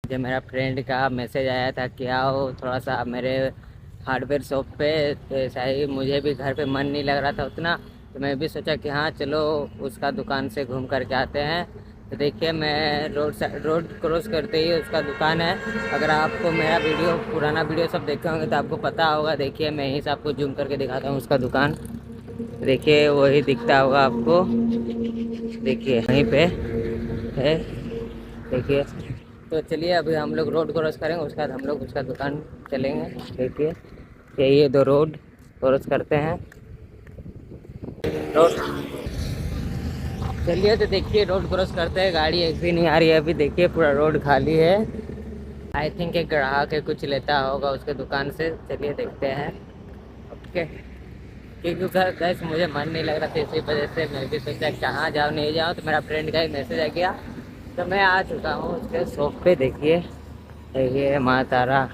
मुझे मेरा फ्रेंड का मैसेज आया था कि आओ थोड़ा सा मेरे हार्डवेयर शॉप पे। तो ऐसा ही मुझे भी घर पे मन नहीं लग रहा था उतना, तो मैं भी सोचा कि हाँ चलो उसका दुकान से घूम कर के आते हैं। तो देखिए मैं रोड क्रॉस करते ही उसका दुकान है। अगर आपको मेरा वीडियो पुराना वीडियो सब देखे होंगे तो आपको पता होगा। देखिए मैं यहीं से आपको जूम करके दिखाता हूँ उसका दुकान। देखिए वही दिखता होगा आपको, देखिए वहीं पे है। देखिए तो चलिए अभी हम लोग रोड क्रॉस करेंगे, उसके बाद हम लोग उसका दुकान चलेंगे। देखिए ये दो रोड क्रॉस करते हैं रोड। चलिए तो देखिए रोड क्रॉस करते हैं, गाड़ी एक भी नहीं आ रही है अभी। देखिए पूरा रोड खाली है। आई थिंक एक ग्राहक है कुछ लेता होगा उसके दुकान से। चलिए देखते हैं। ओके, क्योंकि गैस मुझे मन नहीं लग रहा था, इसी वजह से मैं भी सोचा कहाँ जाऊँ नहीं जाऊँ। तो मेरा फ्रेंड का ही मैसेज आ गया, तो मैं आ चुका हूँ उसके शॉप पे। देखिए ये माँ तारा